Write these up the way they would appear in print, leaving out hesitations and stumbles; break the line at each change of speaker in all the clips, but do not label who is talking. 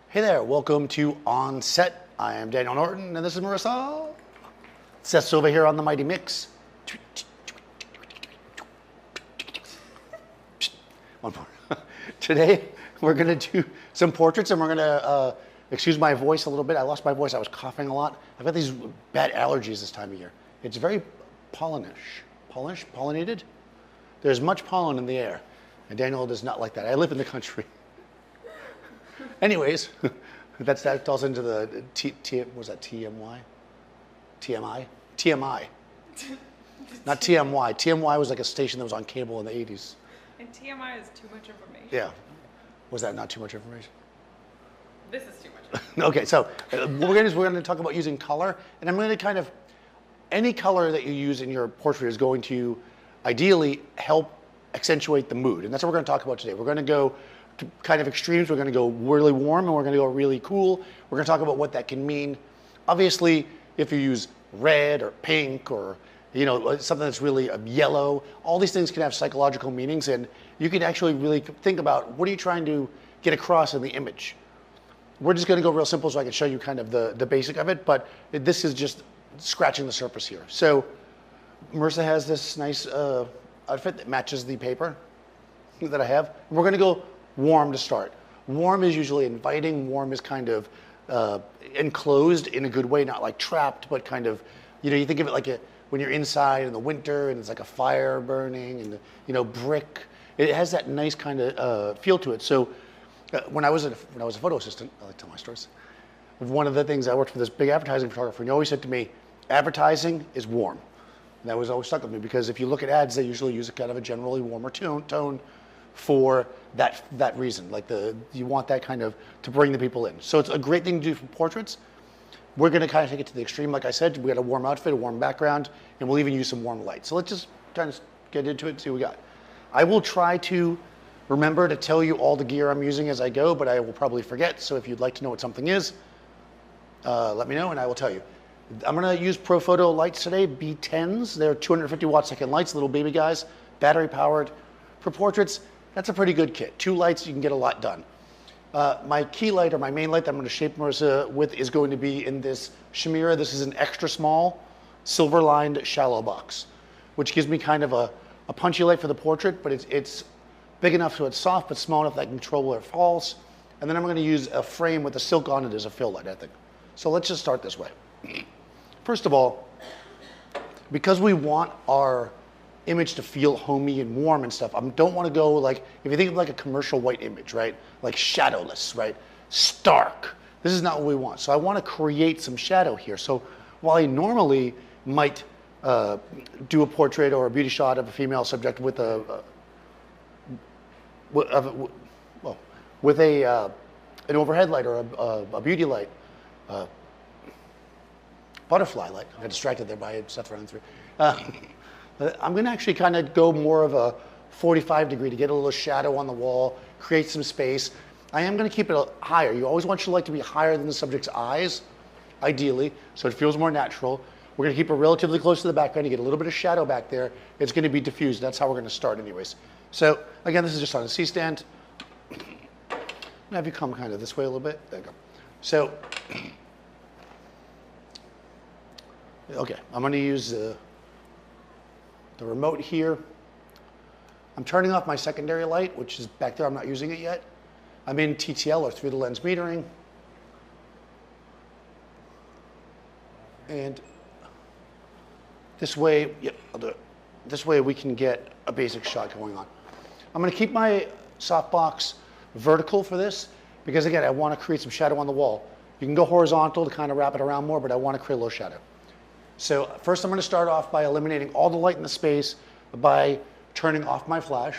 Hey there, welcome to OnSet. I am Daniel Norton, and this is Marissa. Seth's over here on the Mighty Mix. One more. Today, we're going to do some portraits, and we're going to, excuse my voice a little bit. I lost my voice. I was coughing a lot. I've got these bad allergies this time of year. It's very pollinated. There's much pollen in the air, and Daniel does not like that. I live in the country. Anyways, that falls into the was that TMI? TMI? TMI. Not TMY. TMY was like a station that was on cable in the 80s.
And TMI is too much information.
Yeah. Was that not too much information?
This is too much.
Okay, so what we're going to talk about using color, and I'm going to kind of, any color that you use in your portrait is going to ideally help accentuate the mood, and that's what we're going to talk about today. We're going to go to kind of extremes. We're going to go really warm, and we're going to go really cool. We're going to talk about what that can mean. Obviously, if you use red or pink or something that's really yellow, all these things can have psychological meanings, and you can actually really think about what are you trying to get across in the image. We're just going to go real simple so I can show you kind of the basic of it, but this is just scratching the surface here. So Marissa has this nice outfit that matches the paper that I have. We're going to go warm to start. Warm is usually inviting. Warm is kind of enclosed in a good way, not like trapped, but kind of, you think of it like when you're inside in the winter and it's like a fire burning and brick. It has that nice kind of feel to it. So when I was a photo assistant, I like to tell my stories. One of the things I worked for this big advertising photographer, and he always said to me, advertising is warm. And that was always stuck with me because if you look at ads, they usually use a kind of a generally warmer tone for that reason. Like you want that kind of to bring the people in. So it's a great thing to do for portraits. We're going to kind of take it to the extreme. Like I said, we got a warm outfit, a warm background, and we'll even use some warm light. So let's just kind of get into it and see what we got. I will try to remember to tell you all the gear I'm using as I go, but I will probably forget. So if you'd like to know what something is, let me know and I will tell you. I'm going to use Profoto lights today, B10s. They're 250 watt second lights, little baby guys, battery powered. For portraits, that's a pretty good kit. 2 lights, you can get a lot done. My key light, or my main light that I'm going to shape Marissa with, is going to be in this Chimera. This is an extra small, silver lined shallow box, which gives me kind of a punchy light for the portrait, but it's big enough so it's soft, but small enough that I can control where it falls. And then I'm going to use a frame with a silk on it as a fill light, I think. So let's just start this way. First of all, because we want our image to feel homey and warm and stuff, I don't want to go like, if you think of like a commercial white image, right? Like shadowless, right? Stark. This is not what we want. So I want to create some shadow here. So while I normally might do a portrait or a beauty shot of a female subject with an overhead light or a beauty light, butterfly light. I got distracted there by Seth running through. I'm going to actually kind of go more of a 45 degree to get a little shadow on the wall, create some space. I am going to keep it higher. You always want your light to be higher than the subject's eyes, ideally, so it feels more natural. We're going to keep it relatively close to the background. You get a little bit of shadow back there. It's going to be diffused. That's how we're going to start anyways. So again, this is just on a C-stand. I'm going to have you come kind of this way a little bit. There you go. So, okay, I'm going to use the remote here. I'm turning off my secondary light, which is back there. I'm not using it yet. I'm in TTL, or through the lens metering. And this way, I'll do it. This way we can get a basic shot going on. I'm going to keep my softbox vertical for this because, again, I want to create some shadow on the wall. You can go horizontal to kind of wrap it around more, but I want to create a little shadow. So first I'm going to start off by eliminating all the light in the space by turning off my flash.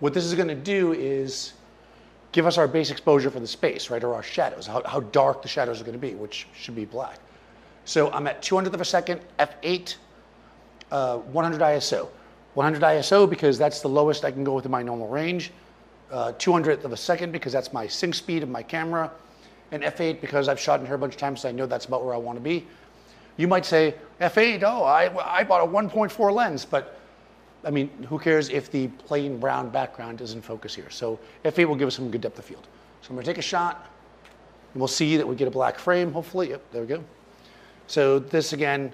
What this is going to do is give us our base exposure for the space, right, or our shadows, how dark the shadows are going to be, which should be black. So I'm at 200th of a second, f8, 100 ISO. 100 ISO because that's the lowest I can go within my normal range. 200th of a second because that's my sync speed of my camera. And f8 because I've shot in here a bunch of times, so I know that's about where I want to be. You might say, f8, oh, I bought a 1.4 lens, but I mean, who cares if the plain brown background is in focus here? So f8 will give us some good depth of field. So I'm gonna take a shot, and we'll see that we get a black frame, hopefully. Yep, there we go. So this, again,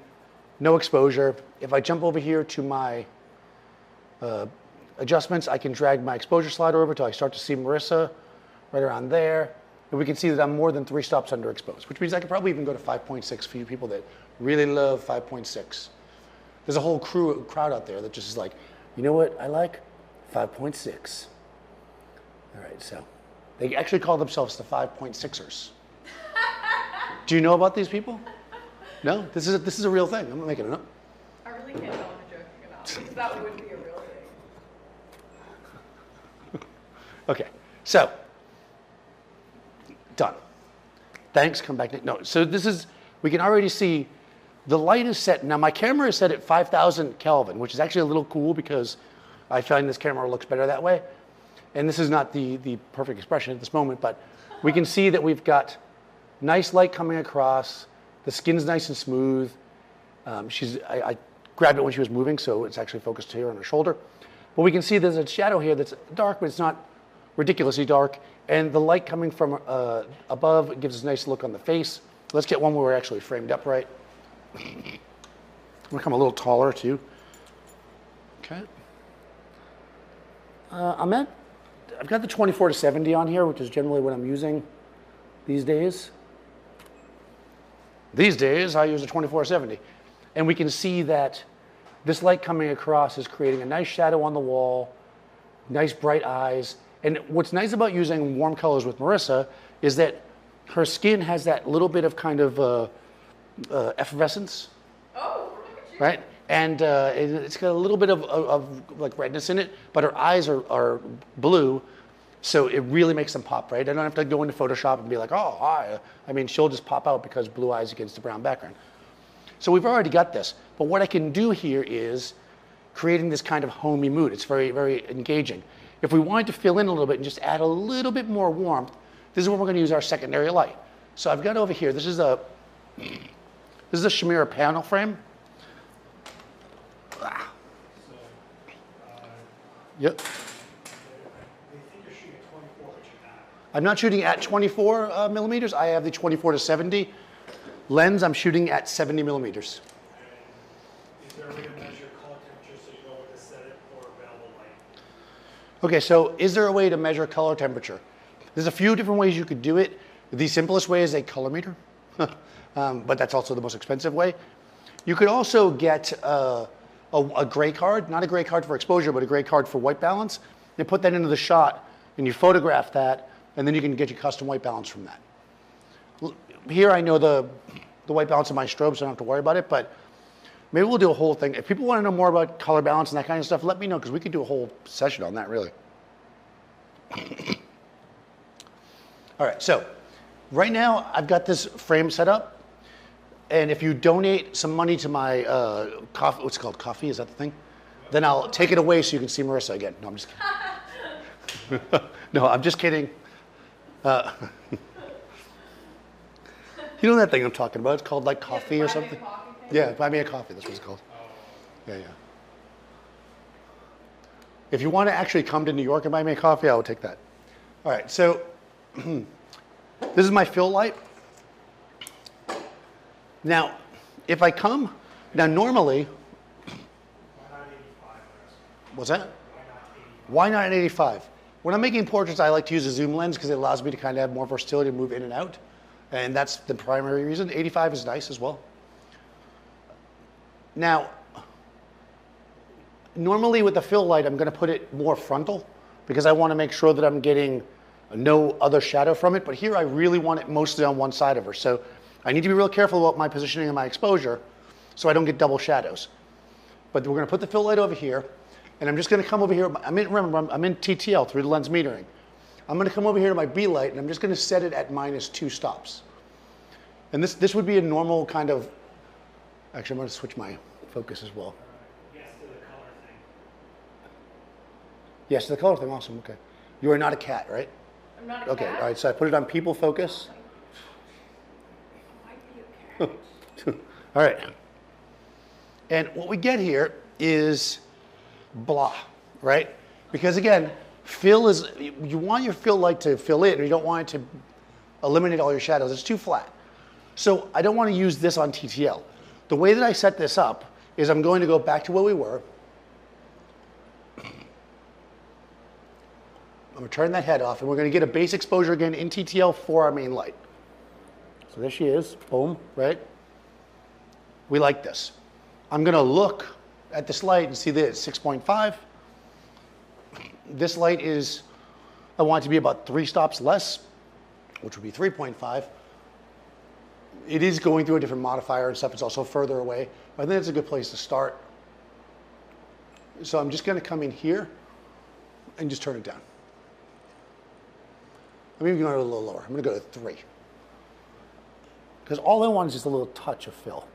no exposure. If I jump over here to my adjustments, I can drag my exposure slider over till I start to see Marissa right around there. And we can see that I'm more than 3 stops underexposed, which means I could probably even go to 5.6 for you people that really love 5.6. There's a whole crowd out there that just is like, you know what I like? 5.6. All right, so they actually call themselves the 5.6ers. Do you know about these people? No? This is a real thing. I'm not making it up.
I really can't tell if you're joking or not, because that would be a real thing.
Okay, so done. Thanks, come back. No, so this is, we can already see the light is set. Now my camera is set at 5,000 Kelvin, which is actually a little cool because I find this camera looks better that way. And this is not the perfect expression at this moment, but we can see that we've got nice light coming across. The skin's nice and smooth. I grabbed it when she was moving, so it's actually focused here on her shoulder. But we can see there's a shadow here that's dark, but it's not ridiculously dark. And the light coming from above gives us a nice look on the face. Let's get one where we're actually framed upright. I'm gonna come a little taller too. Okay. I've got the 24 to 70 on here, which is generally what I'm using these days. These days, I use a 24 to 70. And we can see that this light coming across is creating a nice shadow on the wall, nice bright eyes. And what's nice about using warm colors with Marissa is that her skin has that little bit of kind of effervescence.
Oh, look at you.
Right? And it's got a little bit of like redness in it, but her eyes are blue, so it really makes them pop, right? I don't have to go into Photoshop and be like, oh, hi. I mean, she'll just pop out because blue eyes against the brown background. So we've already got this, but what I can do here is creating this kind of homey mood. It's very, very engaging. If we wanted to fill in a little bit and just add a little bit more warmth, this is where we're going to use our secondary light. So I've got over here, this is a Shimera panel frame. Yep. I'm not shooting at 24 millimeters. I have the 24 to 70 lens. I'm shooting at 70 millimeters.
Is there a way to measure color temperature so you know where to set it for available light?
Okay, so is there a way to measure color temperature? There's a few different ways you could do it. The simplest way is a color meter, but that's also the most expensive way. You could also get a gray card, not a gray card for exposure, but a gray card for white balance. You put that into the shot and you photograph that, and then you can get your custom white balance from that. Here I know the white balance of my strobe, so I don't have to worry about it, but maybe we'll do a whole thing. If people want to know more about color balance and that kind of stuff, let me know, because we could do a whole session on that, really. All right, so right now I've got this frame set up, and if you donate some money to my coffee, what's it called, coffee, is that the thing? Then I'll take it away so you can see Marissa again. No, I'm just kidding. No, I'm just kidding. You know that thing I'm talking about? It's called like coffee or something? Yeah, buy me a coffee, that's what it's called. Yeah, yeah. If you want to actually come to New York and buy me a coffee, I will take that. All right, so this is my fill light. Now, if I come, now normally, what's that? Why not an 85? When I'm making portraits, I like to use a zoom lens because it allows me to kind of have more versatility to move in and out. And that's the primary reason. 85 is nice as well. Now, normally with the fill light, I'm going to put it more frontal because I want to make sure that I'm getting no other shadow from it. But here I really want it mostly on one side of her. So I need to be real careful about my positioning and my exposure so I don't get double shadows. But we're going to put the fill light over here. And I'm just going to come over here. Remember, I'm in TTL, through the lens metering. I'm going to come over here to my B light, and I'm just going to set it at -2 stops. And this would be a normal kind of, actually I'm going to switch my focus as well.
Yes to the color thing.
Yes, to the color thing, awesome, okay. You are not a cat, right?
I'm not a
Okay,
cat.
all right, so I put it on people focus.
I might be a cat.
All right. And what we get here is blah, right? Because again, fill is, you want your fill light to fill in, or you don't want it to eliminate all your shadows. It's too flat. So I don't want to use this on TTL. The way that I set this up is I'm going to go back to where we were. I'm going to turn that head off, and we're going to get a base exposure again in TTL for our main light. So there she is, boom, right? We like this. I'm going to look at this light and see that it's 6.5. This light is, I want it to be about 3 stops less, which would be 3.5. It is going through a different modifier and stuff. It's also further away. But I think it's a good place to start. So I'm just going to come in here and just turn it down. I'm even going to go a little lower. I'm going to go to 3. Because all I want is just a little touch of fill.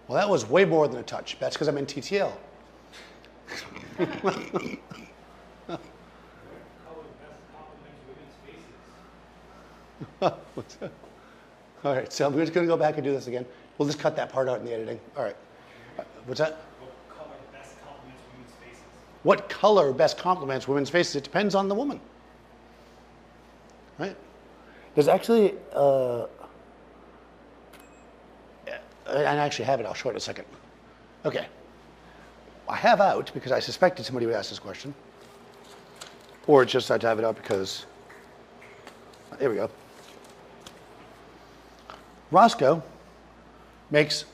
Well, that was way more than a touch. That's because I'm in TTL. What's that? All right, so I'm just going to go back and do this again. We'll just cut that part out in the editing. All right. What's that?
What color best complements women's faces?
What color best complements women's faces? It depends on the woman. Right? There's actually, I actually have it. I'll show it in a second. Okay. I have out because I suspected somebody would ask this question. Or it's just I have it out because, here we go. Roscoe makes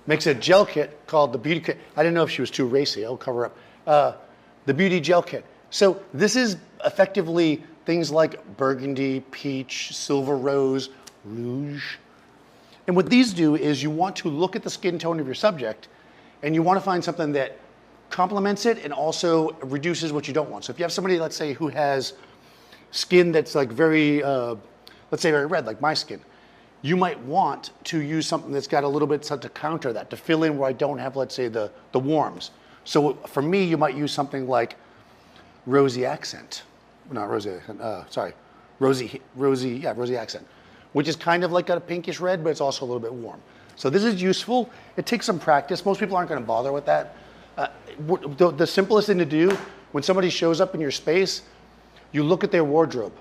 a gel kit called the Beauty Kit. I didn't know if she was too racy. I'll cover up. The Beauty Gel Kit. So this is effectively things like burgundy, peach, silver rose, rouge. And what these do is you want to look at the skin tone of your subject and you want to find something that complements it and also reduces what you don't want. So if you have somebody, let's say, who has skin that's like very, let's say very red, like my skin, you might want to use something that's got a little bit to counter that, to fill in where I don't have, let's say, the warms. So for me, you might use something like rosy accent. Not rosy accent, sorry. Rosy accent, which is kind of like got a pinkish red, but it's also a little bit warm. So this is useful. It takes some practice. Most people aren't going to bother with that. The simplest thing to do when somebody shows up in your space, you look at their wardrobe.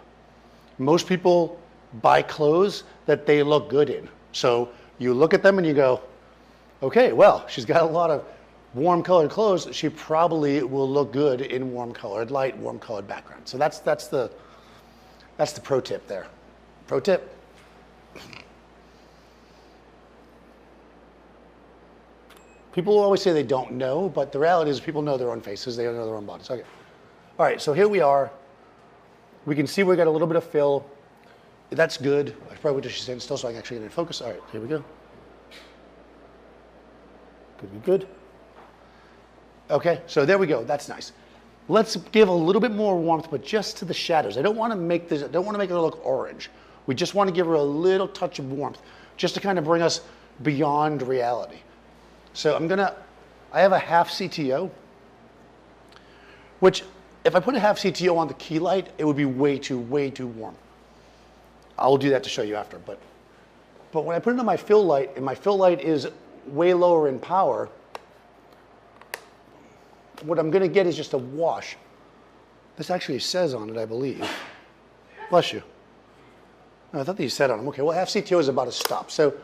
Most people buy clothes that they look good in. So you look at them and you go, okay, well, she's got a lot of warm colored clothes. She probably will look good in warm colored light, warm colored background. So that's the pro tip there. Pro tip. People always say they don't know, but the reality is people know their own faces, they know their own bodies. Okay. All right, so here we are. We can see we got a little bit of fill. That's good. I probably just stand still so I can actually get in focus. All right, here we go. Good. Okay, so there we go. That's nice. Let's give a little bit more warmth, but just to the shadows. I don't want to make this. I don't want to make her look orange. We just want to give her a little touch of warmth, just to kind of bring us beyond reality. So I have a half CTO, which if I put a half CTO on the key light, it would be way too warm. I'll do that to show you after, but when I put it on my fill light, and my fill light is way lower in power, what I'm going to get is just a wash. This actually says on it, I believe. Bless you. No, I thought these said on them. Okay, well, half CTO is about a stop. So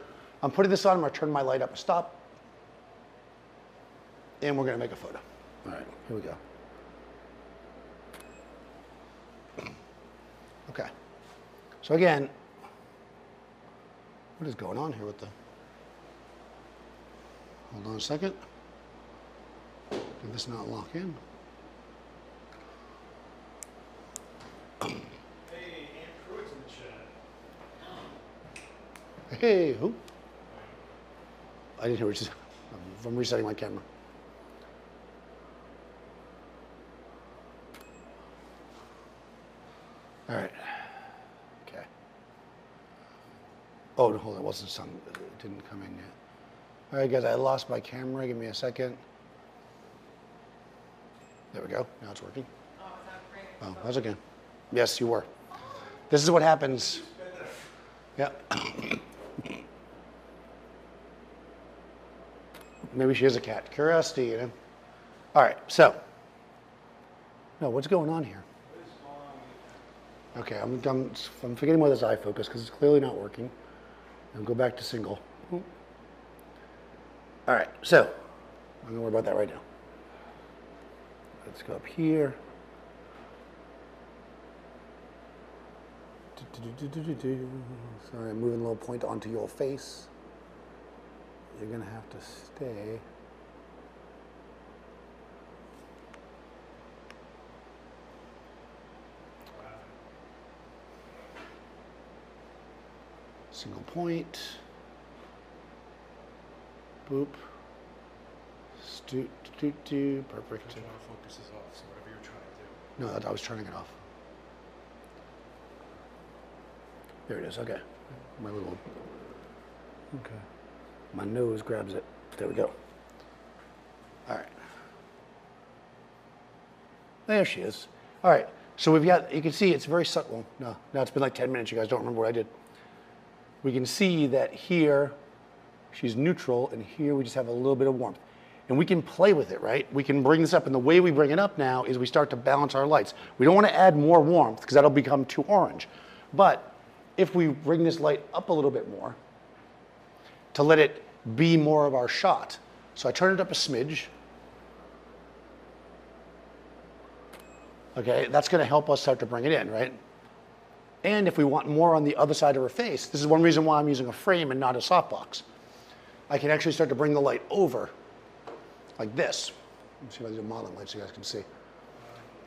I'm putting this on, I'm going to turn my light up a stop, and we're going to make a photo. All right, here we go. Okay. So again, what is going on here with the, hold on a second. Did this not lock in?
Hey, Aunt Pruitt's in the chat.
Hey, who? I didn't hear what you said. I'm resetting my camera. All right. Okay. Oh, no, hold on. It wasn't sun. It didn't come in yet. All right, guys, I lost my camera. Give me a second. There we go. Now it's working. Oh, that's okay. Yes, you were. This is what happens. Yeah. Maybe she is a cat. Curiosity, you know. All right, so. No, what's going on here? Okay, I'm forgetting why this eye focus because it's clearly not working. And go back to single. All right, so I'm gonna worry about that right now. Let's go up here. Sorry, I'm moving a little point onto your face. You're gonna have to stay. Single point. Boop. Perfect.
Focus is off, so whatever you're trying to do.
No, I was turning it off. There it is, okay. My little, okay. My nose grabs it. There we go. All right. There she is. All right, so we've got, you can see it's very subtle. No, it's been like 10 minutes, you guys don't remember what I did. We can see that here, she's neutral, and here we just have a little bit of warmth. And we can play with it, right? We can bring this up, and the way we bring it up now is we start to balance our lights. We don't want to add more warmth, because that'll become too orange. But if we bring this light up a little bit more to let it be more of our shot. So I turn it up a smidge. Okay, that's going to help us start to bring it in, right? And if we want more on the other side of her face, this is one reason why I'm using a frame and not a softbox. I can actually start to bring the light over like this. Let me see if I do modeling light so you guys can see.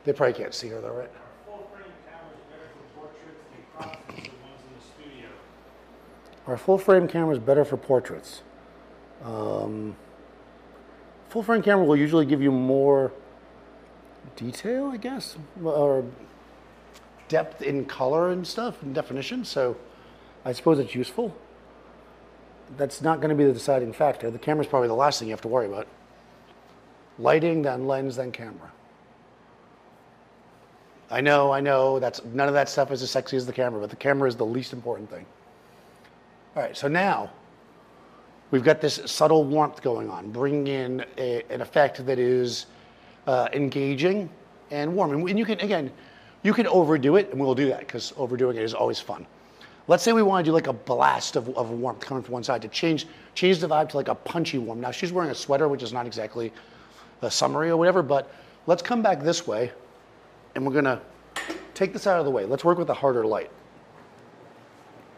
They probably can't see her though, right? Our full frame camera is better for portraits. Full frame camera will usually give you more detail, I guess, or depth in color and stuff and definition. So I suppose it's useful. That's not going to be the deciding factor. The camera is probably the last thing you have to worry about. Lighting, then lens, then camera. I know, that's, none of that stuff is as sexy as the camera, but the camera is the least important thing. All right, so now we've got this subtle warmth going on, bringing in an effect that is engaging and warm. And you can, again, you can overdo it, and we'll do that because overdoing it is always fun. Let's say we want to do like a blast of warmth coming from one side to change the vibe to like a punchy warm. Now she's wearing a sweater, which is not exactly summery or whatever, but let's come back this way, and we're gonna take this out of the way. Let's work with a harder light.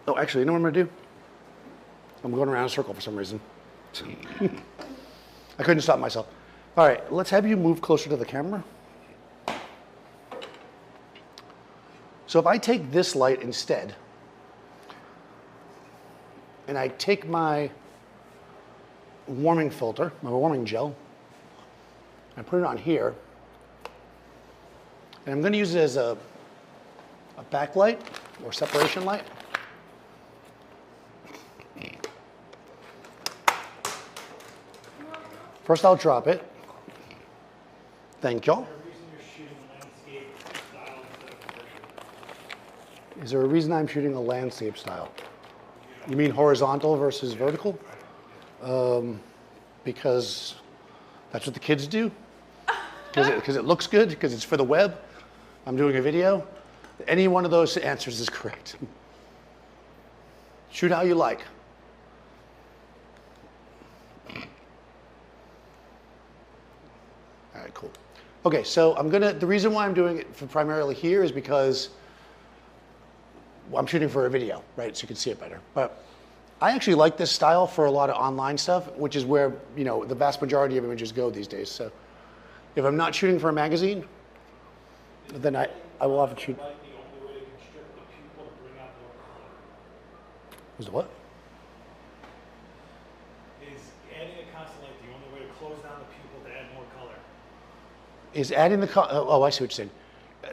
Oh, actually, you know what I'm gonna do? I'm going around in a circle for some reason. I couldn't stop myself. All right, let's have you move closer to the camera. So if I take this light instead, and I take my warming filter, my warming gel, I put it on here, and I'm going to use it as a backlight or separation light. First, I'll drop it. Thank you. Is there a reason I'm shooting a landscape style? You mean horizontal versus vertical? Because that's what the kids do? Because it looks good? Because it's for the web? I'm doing a video? Any one of those answers is correct. Shoot how you like. All right, cool. Okay, so the reason why I'm doing it primarily here is because I'm shooting for a video, right? So you can see it better. But I actually like this style for a lot of online stuff, which is where, you know, the vast majority of images go these days. So if I'm not shooting for a magazine, then I will often shoot. Is the what?
Is adding a constant light the only way to close down the pupil to add more color?
Is adding oh, I see what you're saying.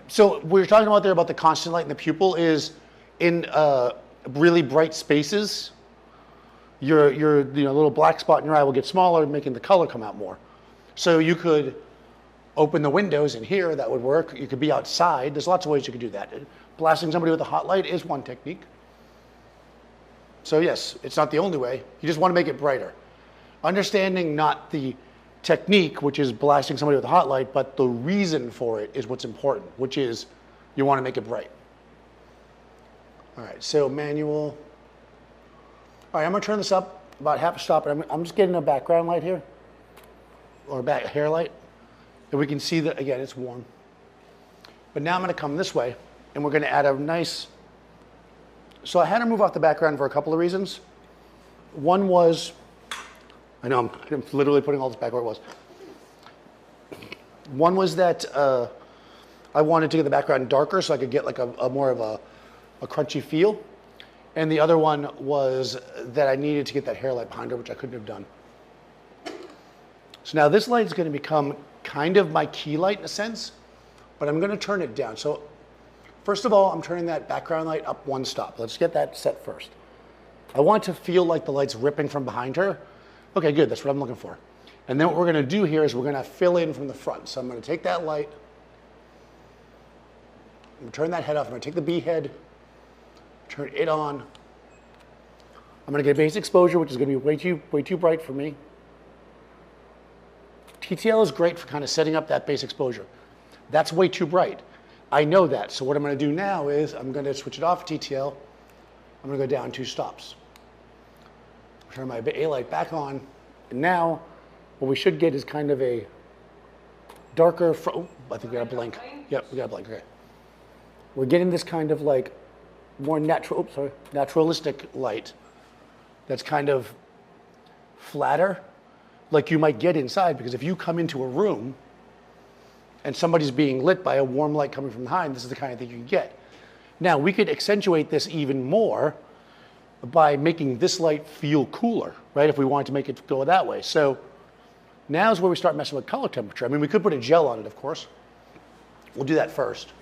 So what you're talking about there about the constant light in the pupil is in really bright spaces, your little black spot in your eye will get smaller, making the color come out more. So you could open the windows in here, that would work. You could be outside. There's lots of ways you could do that. Blasting somebody with a hot light is one technique. So yes, it's not the only way. You just want to make it brighter. understanding not the technique, which is blasting somebody with a hot light, but the reason for it is what's important, which is you want to make it bright. All right, so manual. All right, I'm going to turn this up about half a stop, and I'm just getting a background light here, or a hair light, and we can see that, again, it's warm. But now I'm going to come this way, and we're going to add a nice, so I had to move off the background for a couple of reasons. One was, I know I'm literally putting all this back where it was. One was that I wanted to get the background darker so I could get like a more of a crunchy feel. And the other one was that I needed to get that hair light behind her, which I couldn't have done. So now this light is going to become kind of my key light in a sense, but I'm going to turn it down. So first of all, I'm turning that background light up one stop. Let's get that set first. I want to feel like the light's ripping from behind her. Okay, good, that's what I'm looking for. And then what we're going to do here is we're going to fill in from the front. So I'm going to take that light, I'm going to turn that head off, I'm going to take the B head, turn it on. I'm going to get base exposure, which is going to be way too bright for me. TTL is great for kind of setting up that base exposure. That's way too bright. I know that, so what I'm going to do now is I'm going to switch it off TTL. I'm going to go down 2 stops. Turn my A light back on, and now what we should get is kind of a darker, oh, I think we got a blink. Yep, we got a blink, okay. We're getting this kind of like more natural, oops, sorry, naturalistic light that's kind of flatter, like you might get inside, because if you come into a room and somebody's being lit by a warm light coming from behind, this is the kind of thing you can get. Now, we could accentuate this even more by making this light feel cooler, right, if we wanted to make it go that way. So now's where we start messing with color temperature. I mean, we could put a gel on it, of course. We'll do that first.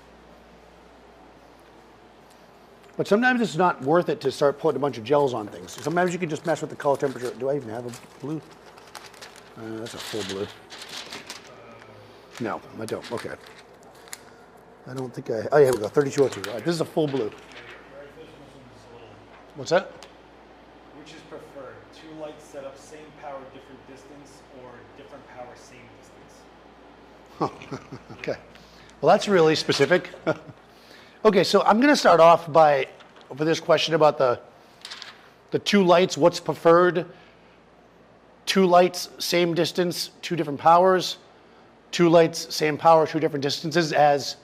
But sometimes it's not worth it to start putting a bunch of gels on things. Sometimes you can just mess with the color temperature. Do I even have a blue? That's a full blue. No, I don't. Okay. I don't think I, oh yeah, here we go, 3202. All right, this is a full blue. What's that?
Which is preferred? 2 lights set up same power, different distance, or different power, same distance?
Oh, okay. Well, that's really specific. Okay, so I'm going to start off by, for this question about the 2 lights, what's preferred? 2 lights, same distance, 2 different powers. 2 lights, same power, 2 different distances, as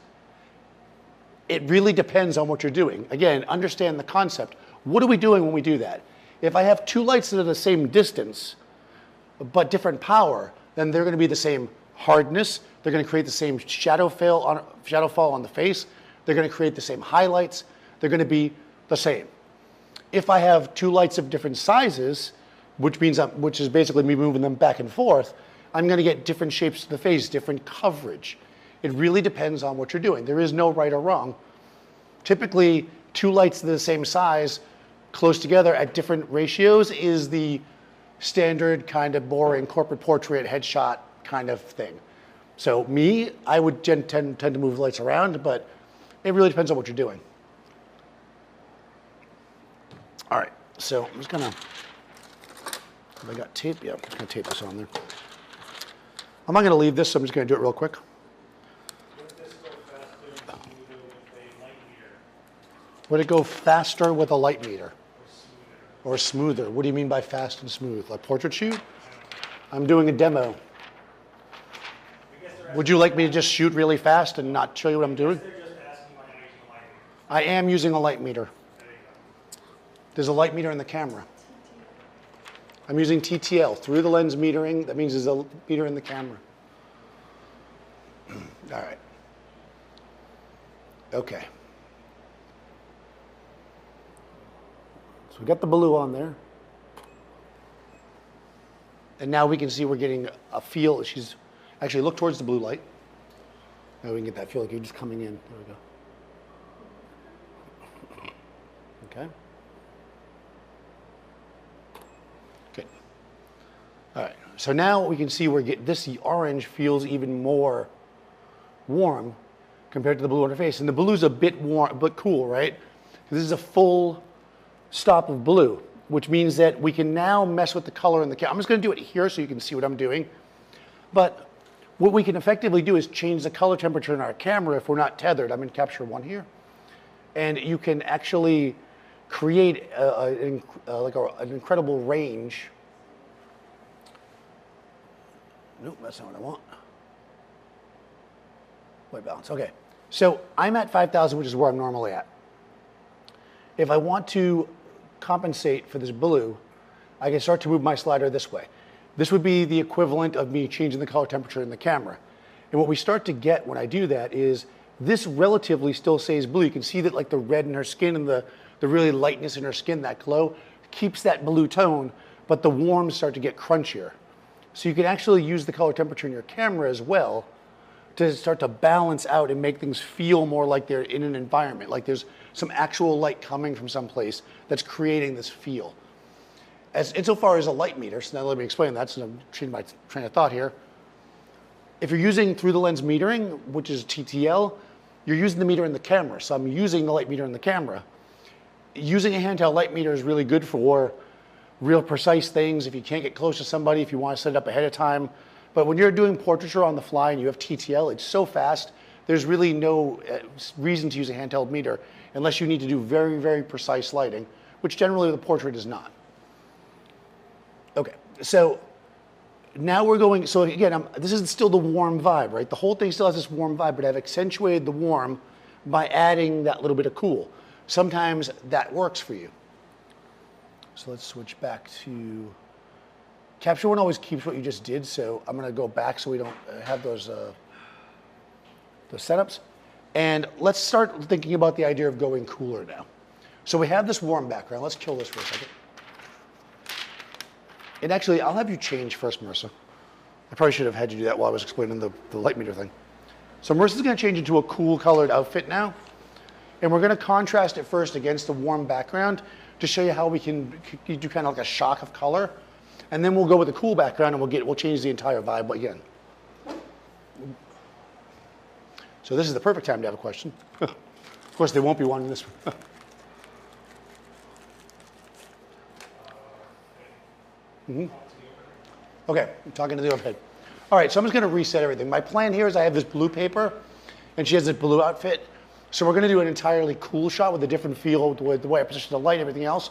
it really depends on what you're doing. Again, understand the concept. What are we doing when we do that? If I have 2 lights that are the same distance, but different power, then they're going to be the same hardness. They're going to create the same shadow fall on the face. They're going to create the same highlights. They're going to be the same. If I have 2 lights of different sizes, which is basically me moving them back and forth, I'm going to get different shapes to the face, different coverage. It really depends on what you're doing. There is no right or wrong. Typically, 2 lights that are the same size, close together at different ratios, is the standard kind of boring corporate portrait headshot kind of thing. So me, I would tend to move lights around, but it really depends on what you're doing. All right, so I'm just gonna, have I got tape? Yeah, I'm just gonna tape this on there. I'm not gonna leave this, so I'm just gonna do it real quick. Would it go faster with a light meter? Or smoother? What do you mean by fast and smooth? Like portrait shoot? I'm doing a demo. Would you like me to just shoot really fast and not show you what I'm doing? I am using a light meter. There's a light meter in the camera. I'm using TTL, through the lens metering. That means there's a meter in the camera. All right. Okay. So we got the blue on there. And now we can see we're getting a feel. She's actually, look towards the blue light. Now we can get that feel like you're just coming in. There we go. Okay. Good. All right. So now we can see we're getting this orange feels even more warm compared to the blue on her face. And the blue's a bit warm, but cool, right? This is a full stop of blue. which means that we can now mess with the color in the camera. I'm just going to do it here so you can see what I'm doing. But what we can effectively do is change the color temperature in our camera if we're not tethered. I'm in capture 1 here. And you can actually create an incredible range. Nope, that's not what I want. White balance, okay. So I'm at 5,000, which is where I'm normally at. If I want to compensate for this blue, I can start to move my slider this way. This would be the equivalent of me changing the color temperature in the camera. And what we start to get when I do that is this relatively still stays blue. You can see that like the red in her skin and the really lightness in her skin, that glow, keeps that blue tone, but the warms start to get crunchier. So you can actually use the color temperature in your camera as well to start to balance out and make things feel more like they're in an environment, like there's some actual light coming from someplace that's creating this feel. Insofar as a light meter, so now let me explain that, so I'm changing my train of thought here. If you're using through the lens metering, which is TTL, you're using the meter in the camera. So I'm using the light meter in the camera. Using a handheld light meter is really good for real precise things. If you can't get close to somebody, if you want to set it up ahead of time. But when you're doing portraiture on the fly and you have TTL, it's so fast, there's really no reason to use a handheld meter unless you need to do very, very precise lighting, which generally the portrait is not. Okay, so now we're going, so again, this is still the warm vibe, right? The whole thing still has this warm vibe, but I've accentuated the warm by adding that little bit of cool. Sometimes that works for you. So let's switch back to, Capture One always keeps what you just did, so I'm gonna go back so we don't have those setups. And let's start thinking about the idea of going cooler now. So we have this warm background. Let's kill this for a second. And actually, I'll have you change first, Marissa. I probably should have had you do that while I was explaining the light meter thing. So Marissa's gonna change into a cool colored outfit now. And we're gonna contrast it first against the warm background to show you how we can do kind of like a shock of color. And then we'll go with the cool background and we'll change the entire vibe again. So this is the perfect time to have a question. Of course, there won't be one in this one. Okay, I'm talking to the overhead. All right, so I'm just gonna reset everything. My plan here is I have this blue paper and she has this blue outfit. So we're gonna do an entirely cool shot with a different feel with the way I position the light and everything else.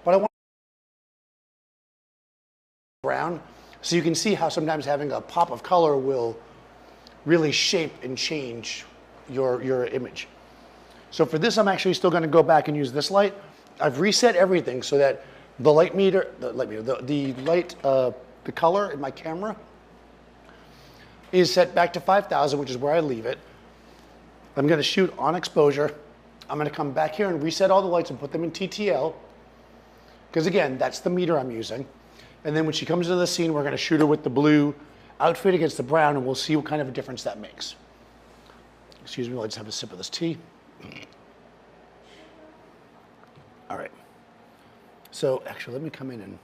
But I want brown, so you can see how sometimes having a pop of color will really shape and change your image. So for this, I'm actually still gonna go back and use this light. I've reset everything so that the color in my camera is set back to 5,000, which is where I leave it. I'm gonna shoot on exposure. I'm gonna come back here and reset all the lights and put them in TTL, because again, that's the meter I'm using. And then when she comes into the scene, we're gonna shoot her with the blue outfit against the brown, and we'll see what kind of a difference that makes. Excuse me, let's have a sip of this tea. All right. So actually, let me come in and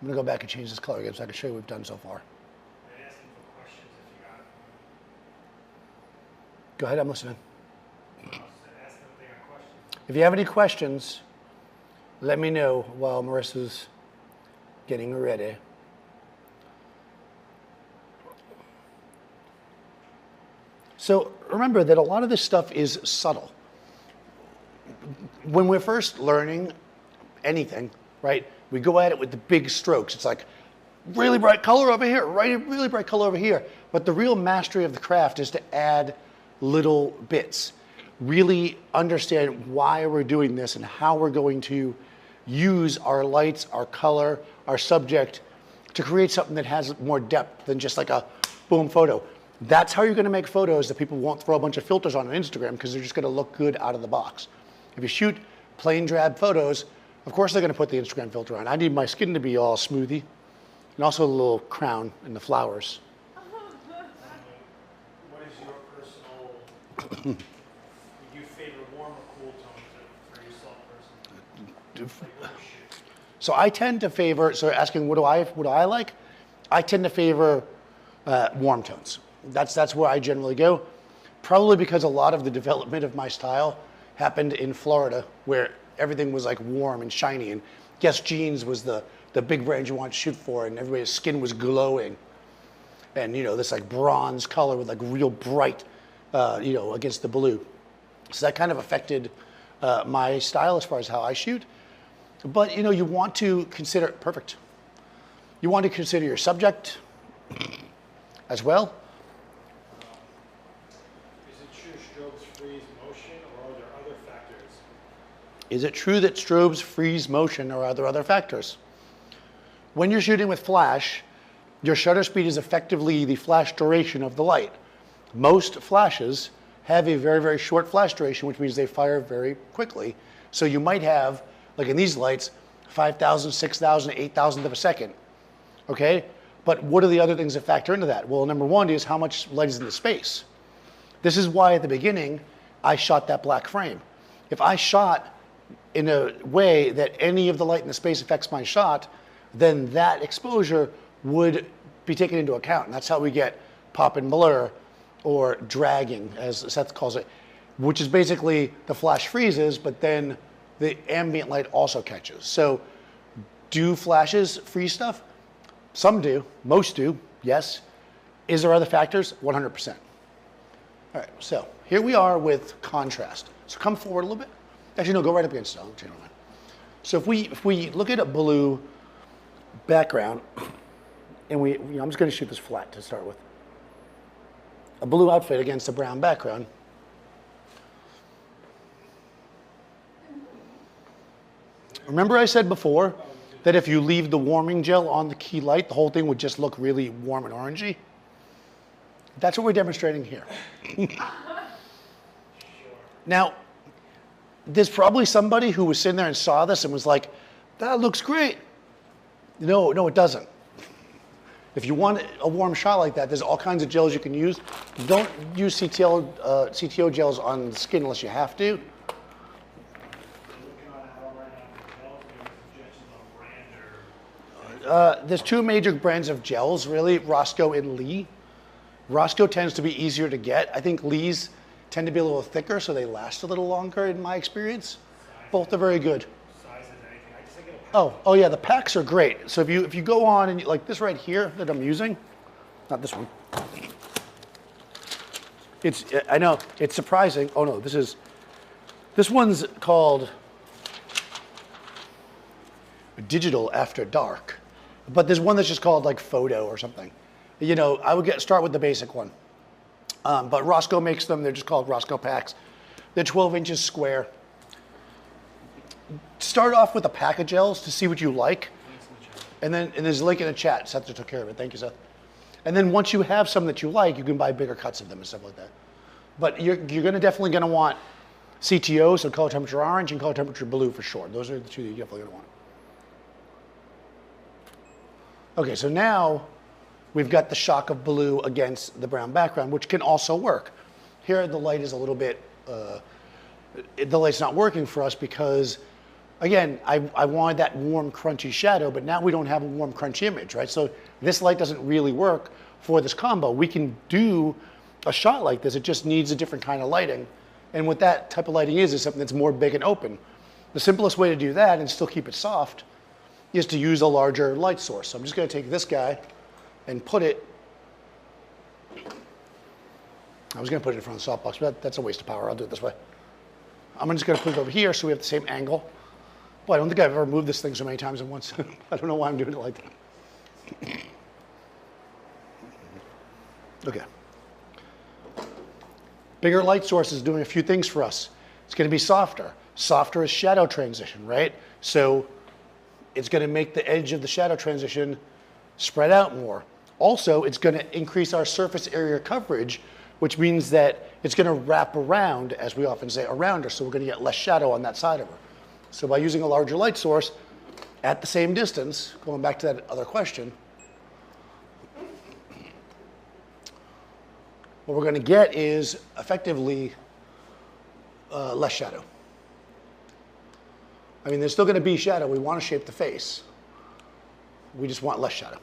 I'm gonna go back and change this color again so I can show you what we've done so far. Go ahead, I'm listening. If you have any questions, let me know while Marissa's getting ready. So remember that a lot of this stuff is subtle. When we're first learning anything, right, we go at it with the big strokes. It's like really bright color over here, right, really bright color over here. But the real mastery of the craft is to add little bits. Really understand why we're doing this and how we're going to use our lights, our color, our subject to create something that has more depth than just like a boom photo. That's how you're gonna make photos that people won't throw a bunch of filters on Instagram because they're just gonna look good out of the box. If you shoot plain drab photos, of course they're gonna put the Instagram filter on. I need my skin to be all smoothie and also a little crown and the flowers.
What is your personal, do you favor warm or cool tones for yourself personally?
So I tend to favor, so asking what do I like? I tend to favor warm tones. That's where I generally go. Probably because a lot of the development of my style happened in Florida, where everything was like warm and shiny, and Guess Jeans was the big brand you want to shoot for, and everybody's skin was glowing. And this like bronze color with like real bright, against the blue. So that kind of affected my style as far as how I shoot. But you want to consider, perfect. You want to consider your subject as well.
Is it true strobes freeze motion, or are there other factors?
Is it true that strobes freeze motion, or are there other factors? When you're shooting with flash, your shutter speed is effectively the flash duration of the light. Most flashes have a very, very short flash duration, which means they fire very quickly. So you might have, like in these lights, 5,000, 6,000, 8,000 of a second, okay? But what are the other things that factor into that? Well, number one is how much light is in the space. This is why at the beginning, I shot that black frame. If I shot in a way that any of the light in the space affects my shot, then that exposure would be taken into account. And that's how we get pop and blur, or dragging, as Seth calls it, which is basically the flash freezes, but then the ambient light also catches. So do flashes freeze stuff? Some do, most do, yes. Is there other factors? 100%. All right, so here we are with contrast. So come forward a little bit. Actually, no, go right up against it. I'll change my mind. So if we look at a blue background, and I'm just going to shoot this flat to start with. A blue outfit against a brown background. Remember I said before that if you leave the warming gel on the key light, the whole thing would just look really warm and orangey? That's what we're demonstrating here. Now, there's probably somebody who was sitting there and saw this and was like, that looks great. No, it doesn't. If you want a warm shot like that, there's all kinds of gels you can use. Don't use CTO gels on the skin unless you have to. There's two major brands of gels, really, Roscoe and Lee. Roscoe tends to be easier to get. I think Lee's tend to be a little thicker, so they last a little longer in my experience. Both are very good. Oh yeah, the packs are great. So if you go on and like this right here that I'm using, not this one. I know it's surprising. Oh no, this one's called Digital After Dark, but there's one that's just called like Photo or something. I would start with the basic one. But Roscoe makes them. They're just called Roscoe packs. They're 12 inches square. Start off with a pack of gels to see what you like. And there's a link in the chat. Seth just took care of it. Thank you, Seth. And then once you have some that you like, you can buy bigger cuts of them and stuff like that. But you're definitely going to want CTO, so color temperature orange, and color temperature blue for sure. Those are the two that you're definitely going to want. Okay, so now we've got the shock of blue against the brown background, which can also work. Here the light is a little bit, the light's not working for us because, again, I wanted that warm, crunchy shadow, but now we don't have a warm, crunchy image, right? So this light doesn't really work for this combo. We can do a shot like this, it just needs a different kind of lighting. And what that type of lighting is something that's more big and open. The simplest way to do that and still keep it soft is to use a larger light source. So I'm just going to take this guy and put it, I was going to put it in front of the softbox, but that's a waste of power. I'll do it this way. I'm just going to put it over here so we have the same angle. Boy, I don't think I've ever moved this thing so many times at once. I don't know why I'm doing it like that. Okay. Bigger light source is doing a few things for us. It's going to be softer. Softer is shadow transition, right? So it's going to make the edge of the shadow transition spread out more. Also, it's going to increase our surface area coverage, which means that it's going to wrap around, as we often say, around her, so we're going to get less shadow on that side of her. So by using a larger light source at the same distance, going back to that other question, what we're going to get is effectively less shadow. I mean, there's still going to be shadow. We want to shape the face. We just want less shadow.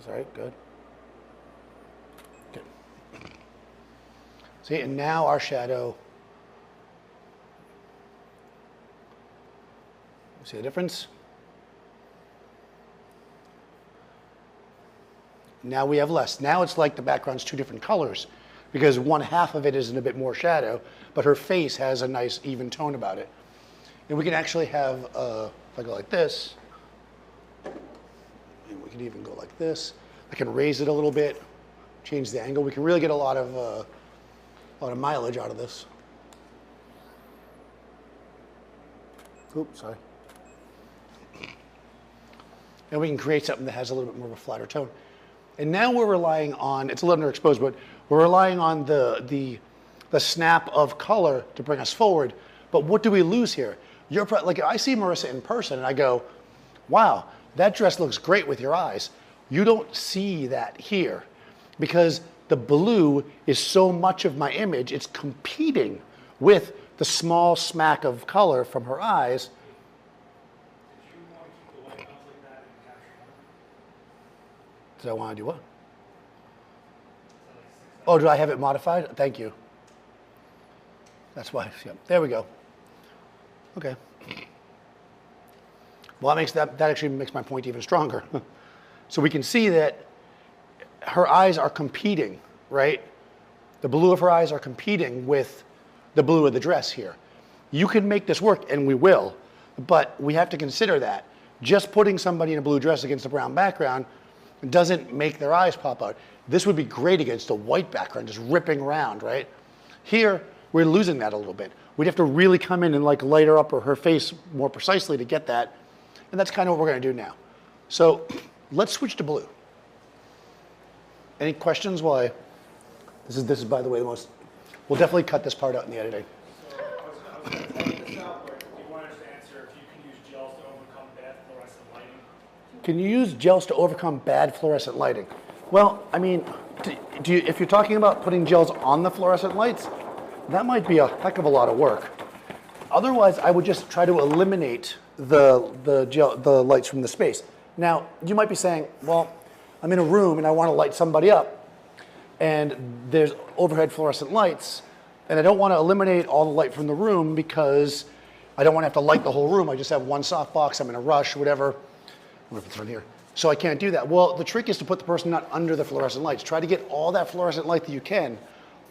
Sorry, good. Okay. See, and now our shadow, see the difference? Now we have less. Now it's like the background's two different colors because one half of it is in a bit more shadow, but her face has a nice even tone about it. And we can actually have, if I go like this, and we can even go like this. I can raise it a little bit, change the angle. We can really get a lot of mileage out of this. Oops, sorry. And we can create something that has a little bit more of a flatter tone. And now we're relying on, it's a little underexposed, but we're relying on the snap of color to bring us forward. But what do we lose here? Like I see Marissa in person and I go, wow, that dress looks great with your eyes. You don't see that here because the blue is so much of my image, it's competing with the small smack of color from her eyes. Did I want to do what? Oh, do I have it modified? Thank you. That's why, yeah, there we go. Okay. Well, that actually makes my point even stronger. So we can see that her eyes are competing, right? The blue of her eyes are competing with the blue of the dress here. You can make this work, and we will, but we have to consider that. Just putting somebody in a blue dress against a brown background doesn't make their eyes pop out. This would be great against a white background, just ripping around, right? Here, we're losing that a little bit. We'd have to really come in and like light her up or her face more precisely to get that. And that's kind of what we're going to do now. So let's switch to blue. Any questions? Why? This is by the way the most. We'll definitely cut this part out in the editing.
So I was going to point this out, but you wanted to answer if you can use gels to overcome bad fluorescent lighting.
Can you use gels to overcome bad fluorescent lighting? Well, I mean, if you're talking about putting gels on the fluorescent lights, that might be a heck of a lot of work. Otherwise, I would just try to eliminate the lights from the space. Now, you might be saying, well, I'm in a room and I want to light somebody up, and there's overhead fluorescent lights, and I don't want to eliminate all the light from the room because I don't want to have to light the whole room. I just have one softbox, I'm in a rush, whatever. I wonder if it's on here. So I can't do that. Well, the trick is to put the person not under the fluorescent lights. Try to get all that fluorescent light that you can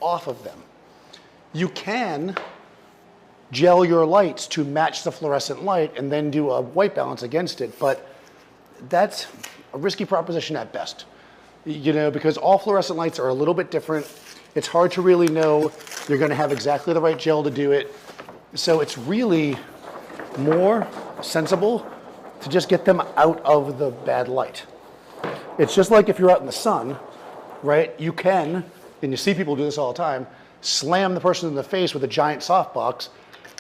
off of them. You can gel your lights to match the fluorescent light and then do a white balance against it, but that's a risky proposition at best. You know, because all fluorescent lights are a little bit different. It's hard to really know you're going to have exactly the right gel to do it. So it's really more sensible to just get them out of the bad light. It's just like if you're out in the sun, right? You can, and you see people do this all the time, slam the person in the face with a giant softbox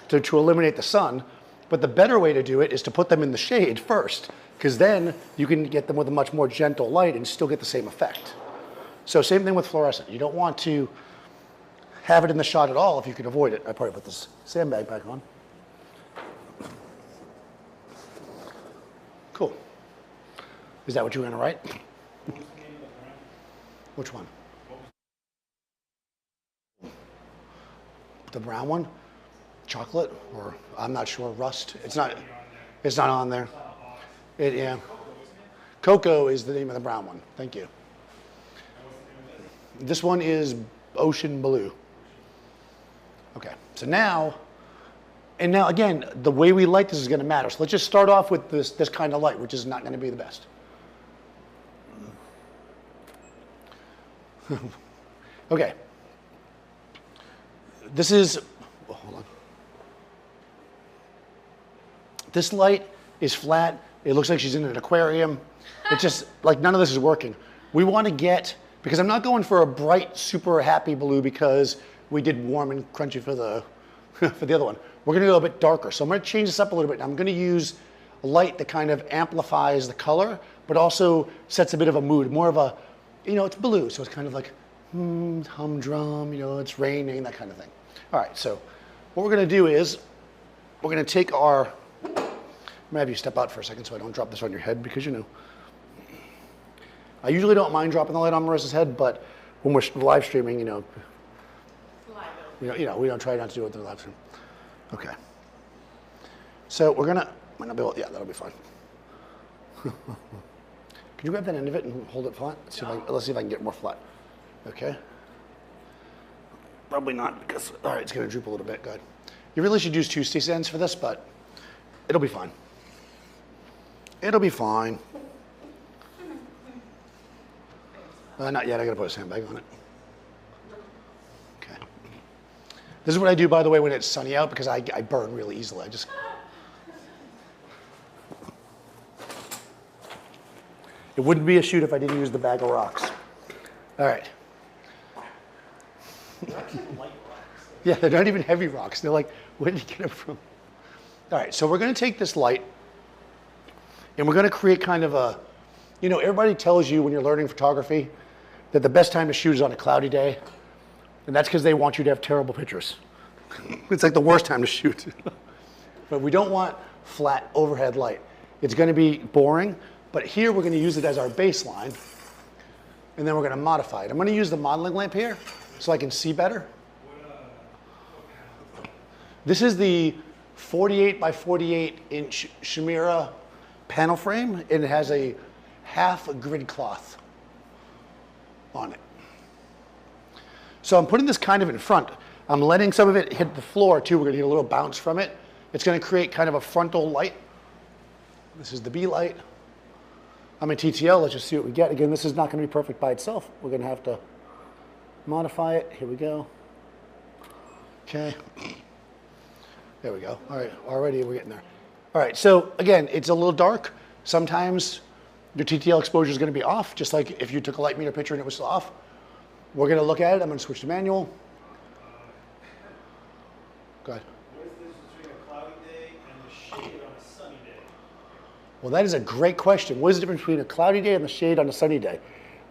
to eliminate the sun. But the better way to do it is to put them in the shade first, because then you can get them with a much more gentle light and still get the same effect. So same thing with fluorescent. You don't want to have it in the shot at all if you can avoid it. I probably put this sandbag back on. Cool. Is that what you were going to write? Which one? The brown one? Chocolate? Or I'm not sure. Rust? It's not on there. Yeah. Cocoa is the name of the brown one. Thank you. This one is ocean blue. Okay. So now, again, the way we light this is going to matter. So let's just start off with this kind of light, which is not going to be the best. Okay. This is, oh, hold on. This light is flat. It looks like she's in an aquarium. It's just like none of this is working. We want to get, because I'm not going for a bright, super happy blue because we did warm and crunchy for the for the other one. We're going to go a bit darker. So I'm going to change this up a little bit. I'm going to use a light that kind of amplifies the color, but also sets a bit of a mood, more of a, you know, it's blue. So it's kind of like humdrum, you know, it's raining, that kind of thing. All right, so what we're going to do is we're going to take our, I'm going to have you step out for a second so I don't drop this on your head because, you know, I usually don't mind dropping the light on Marissa's head, but when we're live streaming, you know, We don't try not to do it with the live stream. Okay. So we're gonna, yeah, that'll be fine. Can you grab that end of it and hold it flat? Let's see if I can get more flat. Okay. Probably not because, all right, it's gonna droop a little bit, good. You really should use 2 stick ends for this, but it'll be fine. It'll be fine. Not yet, I gotta put a sandbag on it. Okay. This is what I do, by the way, when it's sunny out because I burn really easily. It wouldn't be a shoot if I didn't use the bag of rocks. All right.
They're actually light rocks.
Yeah, they're not even heavy rocks. They're like, where did you get them from? All right, so we're gonna take this light and we're gonna create kind of a, everybody tells you when you're learning photography that the best time to shoot is on a cloudy day. And that's because they want you to have terrible pictures. It's like the worst time to shoot. But we don't want flat overhead light. It's gonna be boring, but here we're gonna use it as our baseline and then we're gonna modify it. I'm gonna use the modeling lamp here so I can see better. This is the 48 by 48 inch Shimura panel frame, and it has a half grid cloth on it. So I'm putting this kind of in front. I'm letting some of it hit the floor too. We're gonna get a little bounce from it. It's gonna create kind of a frontal light. This is the B light. I'm in TTL, let's just see what we get. Again, this is not gonna be perfect by itself. We're gonna have to modify it. Here we go. Okay. There we go. All right, already we're getting there. All right, so again, it's a little dark. Sometimes your TTL exposure is gonna be off, just like if you took a light meter picture and it was off. We're gonna look at it. I'm gonna switch to manual. Go ahead.
What is the difference between a cloudy day and the shade on a sunny day?
Well, that is a great question. What is the difference between a cloudy day and the shade on a sunny day?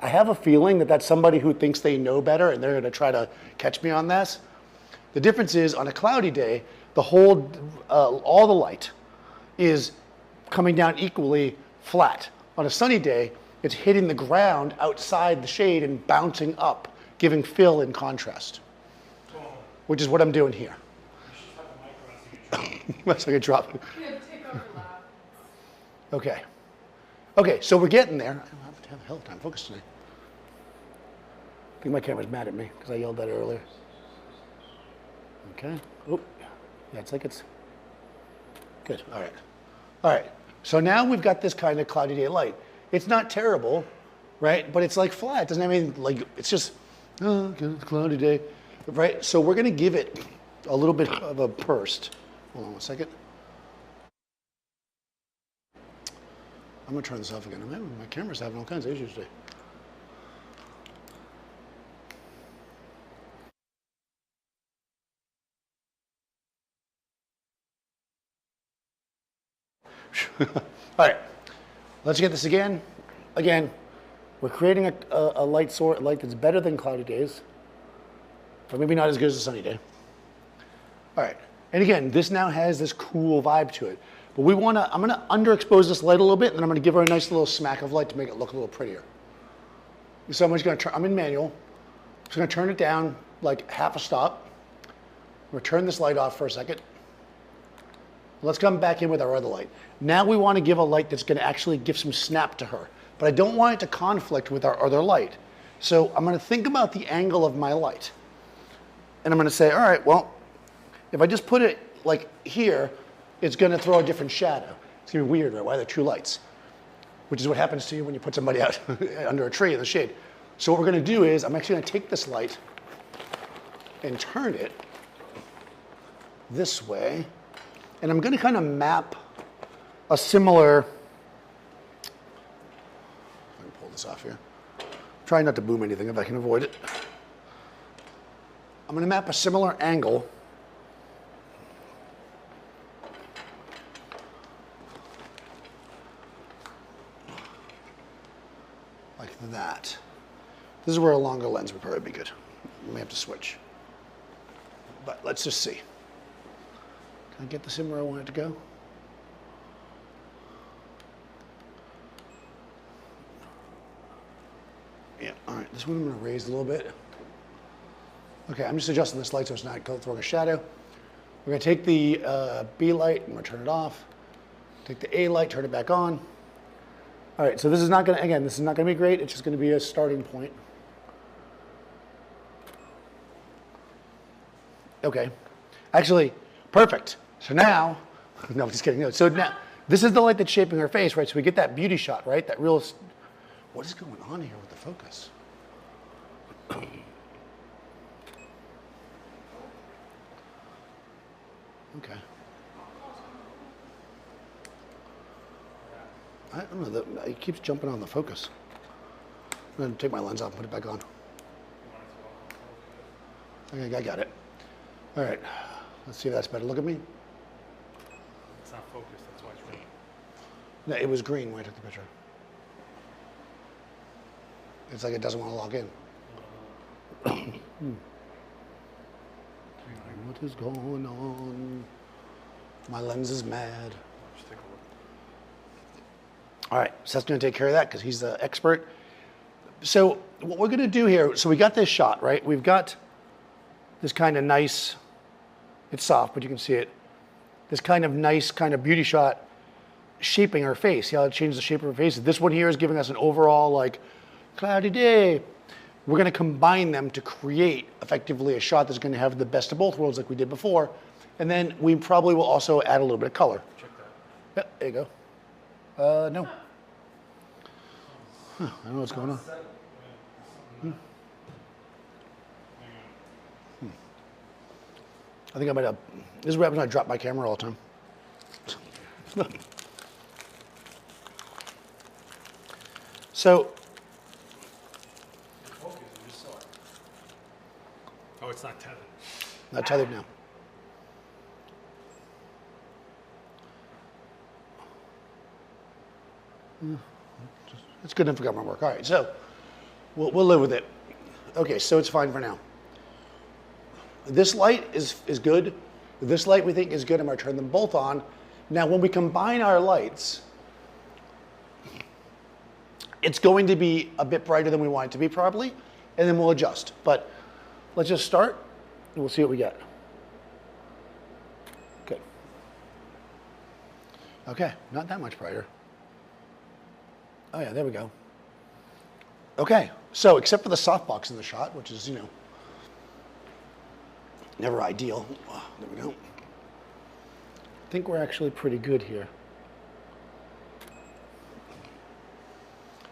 I have a feeling that that's somebody who thinks they know better and they're gonna try to catch me on this. The difference is on a cloudy day, all the light is coming down equally flat. On a sunny day, it's hitting the ground outside the shade and bouncing up, giving fill in contrast, which is what I'm doing here. That's like a drop.
Yeah, take off your lap.
Okay. Okay, so we're getting there. I don't have to have a hell of a time focused tonight. I think my camera's mad at me because I yelled at it earlier. Okay. Oh, yeah, it's like it's good. All right. All right. So now we've got this kind of cloudy day light. It's not terrible, right? But it's like flat. It doesn't have any, like, it's just, oh, okay, it's a cloudy day, right? So we're going to give it a little bit of a burst. Hold on one second. I'm going to turn this off again. My camera's having all kinds of issues today. All right, let's get this again. Again, we're creating a light that's better than cloudy days, but maybe not as good as a sunny day. All right, and again, this now has this cool vibe to it. But I'm gonna underexpose this light a little bit, and then I'm gonna give her a nice little smack of light to make it look a little prettier. So I'm just gonna I'm in manual. I'm just gonna turn it down like half a stop. We'll turn this light off for a second. Let's come back in with our other light. Now we want to give a light that's going to actually give some snap to her, but I don't want it to conflict with our other light. So I'm going to think about the angle of my light. And I'm going to say, all right, well, if I just put it like here, it's going to throw a different shadow. It's going to be weird, right? Why they're two lights? Which is what happens to you when you put somebody out under a tree in the shade. So what we're going to do is I'm actually going to take this light and turn it this way. And I'm going to kind of map a similar, let me pull this off here. Try not to boom anything if I can avoid it. I'm going to map a similar angle like that. This is where a longer lens would probably be good. We may have to switch. But let's just see. Can I get this in where I want it to go? Yeah, all right, this one I'm gonna raise a little bit. Okay, I'm just adjusting this light so it's not throwing a shadow. We're gonna take the B light, I'm gonna turn it off. Take the A light, turn it back on. All right, so this is not gonna, again, this is not gonna be great. It's just gonna be a starting point. Okay, actually, perfect. So now, no, I'm just kidding. No, so now, this is the light that's shaping her face, right? So we get that beauty shot, right? That real, what is going on here with the focus? Okay. I don't know, it keeps jumping on the focus. I'm gonna take my lens off and put it back on. Okay, I got it. All right, let's see if that's better. Look at me.
It's not focused, that's why it's green.
No, it was green when I took the picture. It's like it doesn't want to log in. What is going on? My lens is mad.
Just take a look.
All right, Seth's gonna take care of that because he's the expert. So what we're gonna do here, so we got this shot, right? We've got this kind of nice, it's soft, but you can see it. This kind of nice kind of beauty shot shaping her face. See how it changes the shape of her face? This one here is giving us an overall like cloudy day. We're gonna combine them to create effectively a shot that's gonna have the best of both worlds like we did before. And then we probably will also add a little bit of color.
Check that.
Yep, there you go. No. Huh, I don't know what's going on. I think I might have, this is what happens when I drop my camera all the time. So,
Focus, you just saw it. Oh, it's not tethered.
not tethered now. It's good enough for government work. All right, so we'll live with it. Okay, so it's fine for now. This light is good. This light we think is good. I'm gonna turn them both on. Now, when we combine our lights, it's going to be a bit brighter than we want it to be probably, and then we'll adjust. But let's just start and we'll see what we get. Good. Okay, not that much brighter. Oh yeah, there we go. Okay, so except for the softbox in the shot, which is, you know, never ideal. Oh, there we go. I think we're actually pretty good here.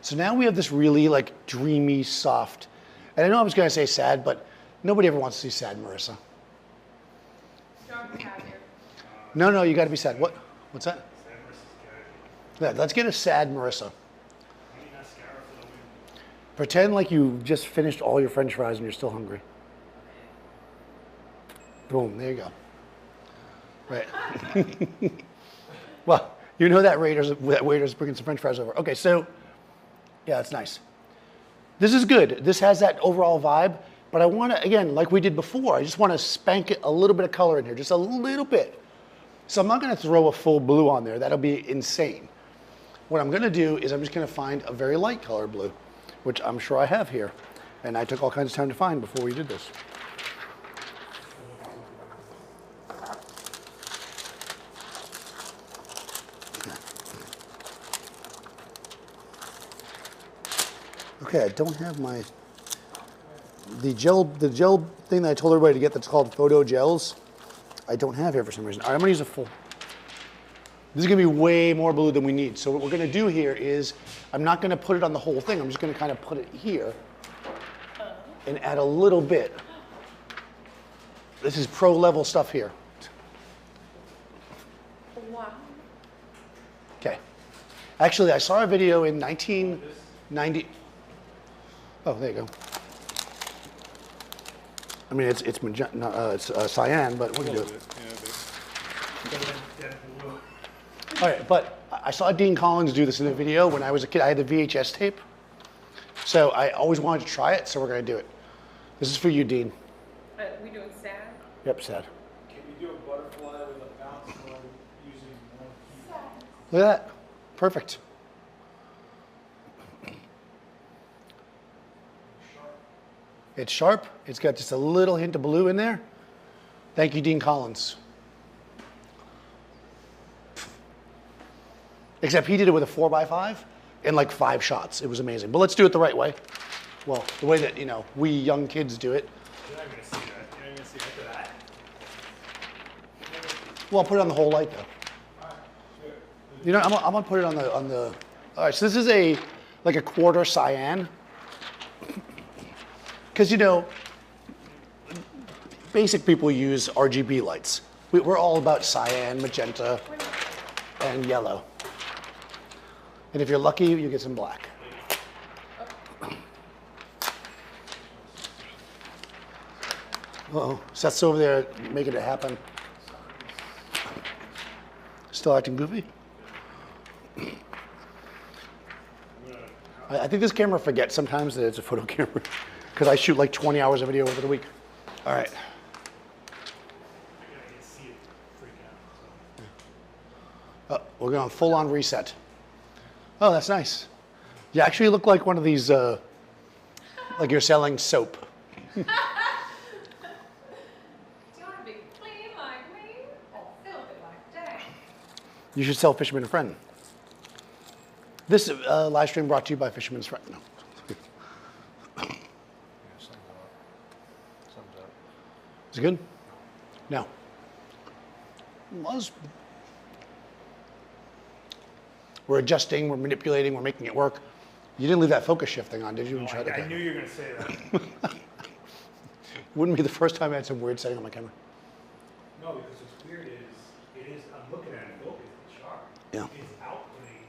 So now we have this really like dreamy, soft, and I know I was gonna say sad, but nobody ever wants to see sad Marissa.
Strong cat here.
No, you gotta be sad. What? What's that?
Sad versus good.
Yeah, let's get a sad Marissa.
I mean, not scar for the win.
Pretend like you just finished all your French fries and you're still hungry. Boom, there you go. Right. Well, you know that waiter's bringing some French fries over. Okay, so, yeah, that's nice. This is good. This has that overall vibe, but I want to, again, like we did before, I just want to spank it a little bit of color in here, just a little bit. So I'm not going to throw a full blue on there. That'll be insane. What I'm going to do is I'm just going to find a very light color blue, which I'm sure I have here. And I took all kinds of time to find before we did this. Okay, I don't have my, the gel thing that I told everybody to get that's called photo gels, I don't have here for some reason. All right, I'm gonna use a full. This is gonna be way more blue than we need. So what we're gonna do here is, I'm not gonna put it on the whole thing, I'm just gonna kind of put it here and add a little bit. This is pro level stuff here.
Wow.
Okay. Actually, I saw a video in 1990. Oh, there you go. I mean, it's cyan, but we can do it. All right, but I saw Dean Collins do this in a video when I was a kid. I had the VHS tape, so I always wanted to try it. So we're gonna do it. This is for you, Dean.
We doing sad?
Yep, sad.
Can you do a butterfly with a bounce while using one key?
Look at that. Perfect. It's sharp. It's got just a little hint of blue in there. Thank you, Dean Collins. Except he did it with a 4x5 in like 5 shots. It was amazing. But let's do it the right way. Well, the way that, you know, we young kids do it.
You're not going to see that. You're not going to see that.
Well, I'll put it on the whole light though. You know, I'm gonna put it on the. All right, so this is like a quarter cyan. Because, you know, basic people use RGB lights. We're all about cyan, magenta, and yellow. And if you're lucky, you get some black. Uh-oh, Seth's over there making it happen. Still acting goofy? I think this camera forgets sometimes that it's a photo camera because I shoot like 20 hours of video over the week. All right. Oh, we're going full on reset. Oh, that's nice. You actually look like one of these, like you're selling soap.
Do you want to be clean like me or filthy like Dad?
You should sell Fisherman and Friend. This live stream brought to you by Fisherman's Friend. No. Is it good? No. We're adjusting, we're manipulating, we're making it work. You didn't leave that focus shifting on, did you?
No, I knew you were going to say that.
Wouldn't be the first time I had some weird setting on my camera.
No, because what's weird is, I'm looking at it, look, it's sharp.
Yeah.
It's outputting.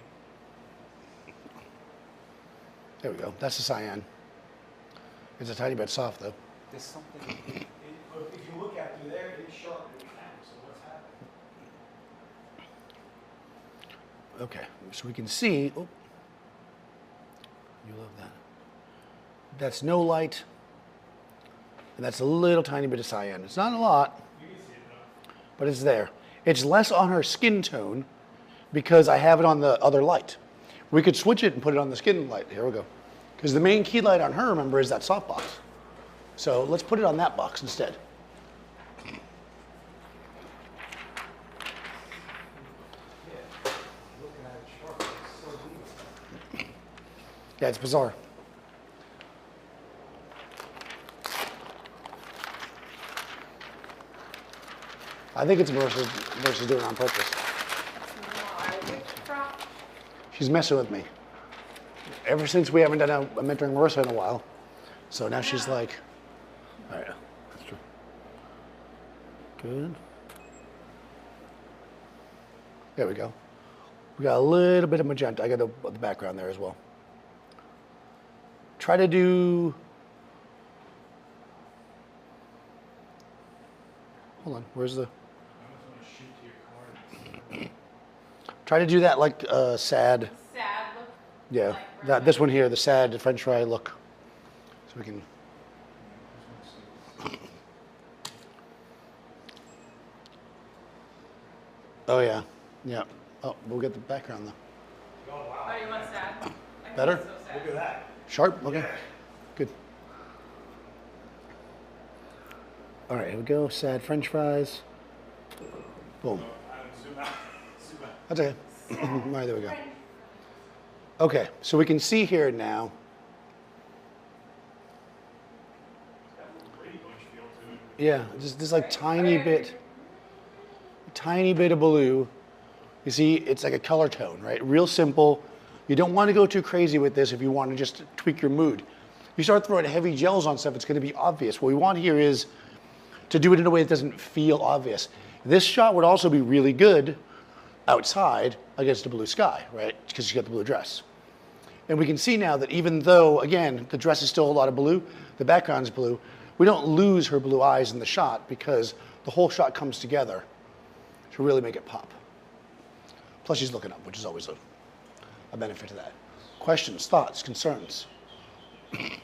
There we go. That's the cyan. It's a tiny bit soft though.
There's something, if you look at through there, it's sharp, it's down, so what's happening?
Okay, so we can see. Oh, you love that. That's no light, and that's a little tiny bit of cyan. It's not a lot,
You can see it though.
but it's there. It's less on her skin tone because I have it on the other light. We could switch it and put it on the skin light. Here we go. Because the main key light on her, remember, is that soft box. So let's put it on that box instead.
Looking at it sharp, it's so weird.
Yeah, it's bizarre. I think it's Marissa's doing it on purpose.
My witchcraft.
She's messing with me. Ever since we haven't done a mentoring Marissa in a while. So now she's like, all right, that's true. Good. There we go. We got a little bit of magenta. I got the background there as well. Try to do, hold on, where's the?
I almost want to shoot to your car.
Try to do that like sad.
Sad look.
Yeah,
Like
that this one here, the sad French fry look. So we can. Oh yeah, yeah. Oh, we'll get the background though.
Oh, wow.
Oh, you want sad? I think
Better?
it's so sad.
Look at that.
Sharp. Okay.
Yeah.
Good. All right, here we go. Sad French fries. Boom.
Zoom out. Zoom out.
That's okay. All right, there we go. Okay, so we can see here now.
It's got a little Brady Bunch feel to it.
Yeah, just this like tiny bit of blue. You see, it's like a color tone, right? Real simple. You don't want to go too crazy with this if you want to just tweak your mood. You start throwing heavy gels on stuff, it's going to be obvious. What we want here is to do it in a way that doesn't feel obvious. This shot would also be really good outside against the blue sky, right? Because you got the blue dress. And we can see now that even though, again, the dress is still a lot of blue, the background's blue, we don't lose her blue eyes in the shot because the whole shot comes together to really make it pop. Plus she's looking up, which is always a benefit to that. Questions, thoughts, concerns? Turn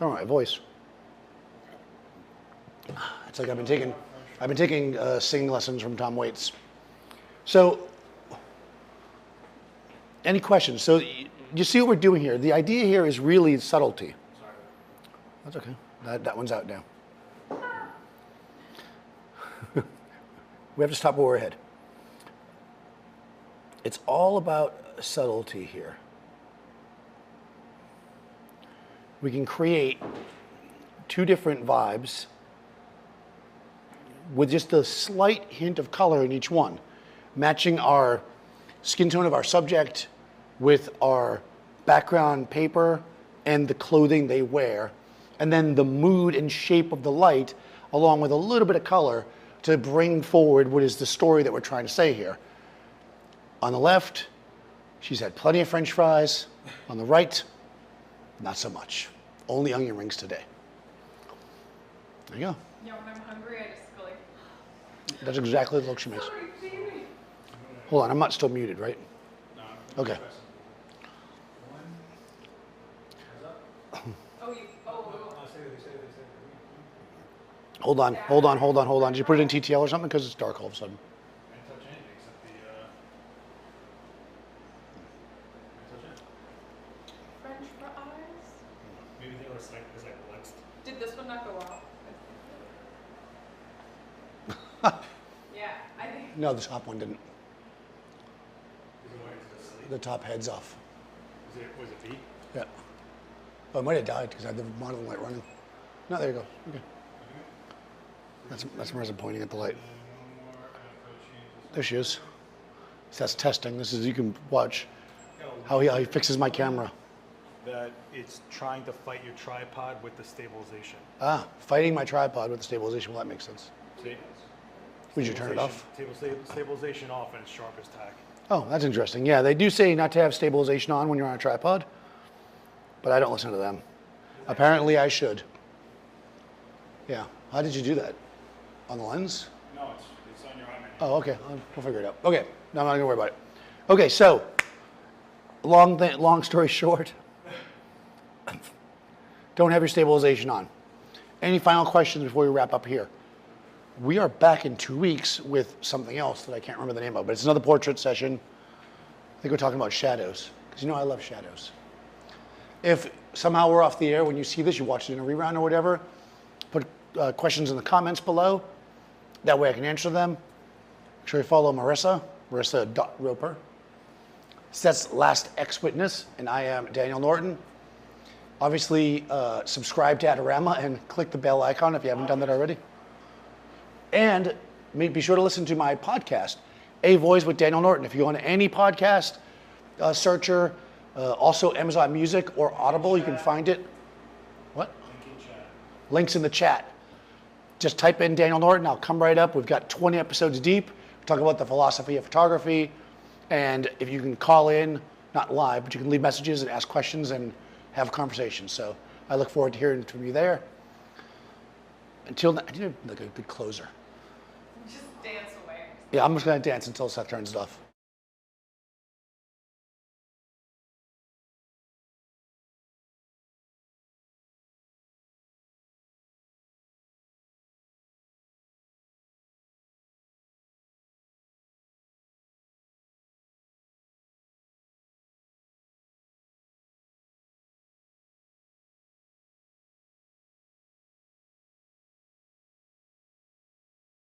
on my voice. It's like I've been taking singing lessons from Tom Waits. So, any questions? So you see what we're doing here? The idea here is really subtlety. Sorry. That's okay. That one's out now. We have to stop where we're headed. It's all about subtlety here. We can create two different vibes with just a slight hint of color in each one, matching our skin tone of our subject with our background paper and the clothing they wear, and then the mood and shape of the light, along with a little bit of color to bring forward what is the story that we're trying to say here. On the left, she's had plenty of French fries. On the right, not so much. Only onion rings today. There you go.
Yeah, when I'm hungry, I just go like.
That's exactly the look she makes.
Somebody feed me.
Hold on, I'm not still muted, right?
No.
Okay. Hold on. Did you put it in TTL or something? Because it's dark all of a sudden.
I didn't touch anything except the.
French fries.
Maybe they were like blitzed.
Did this one not go off? Yeah, I think.
No, the top one didn't.
Is it where it's asleep?
The top head's off.
Was it B?
Yeah. Oh, it might have died because I had the modeling light running. No, there you go. Okay. That's Marissa pointing at the light. There she is. So that's testing. This is, you can watch how he fixes my camera.
That it's trying to fight your tripod with the stabilization.
Ah, fighting my tripod with the stabilization. Well, that makes sense.
See?
Would you turn it off?
Stabilization off and it's sharp as tack.
Oh, that's interesting. Yeah, they do say not to have stabilization on when you're on a tripod, but I don't listen to them. Apparently I should. Yeah. How did you do that? On the lens?
No, it's on your eye.
Oh, okay. We'll figure it out. Okay. No, I'm not going to worry about it. Okay, so long story short, don't have your stabilization on. Any final questions before we wrap up here? We are back in 2 weeks with something else that I can't remember the name of, but it's another portrait session. I think we're talking about shadows, because you know I love shadows. If somehow we're off the air when you see this, you watch it in a rerun or whatever, put questions in the comments below. That way I can answer them. Make sure you follow Marissa.Roper. That's Last Ex-Witness, and I am Daniel Norton. Obviously, subscribe to Adorama and click the bell icon if you haven't done that already. And be sure to listen to my podcast, Avoice with Daniel Norton. If you go on any podcast searcher, also Amazon Music or Audible, you can find it. What? Links in the chat. Just type in Daniel Norton, I'll come right up. We've got 20 episodes deep. We talk about the philosophy of photography. And if you can call in, not live, but you can leave messages and ask questions and have conversations. So I look forward to hearing from you there. Until then, I need like a good closer.
Just dance away.
Yeah, I'm just going to dance until Seth turns it off.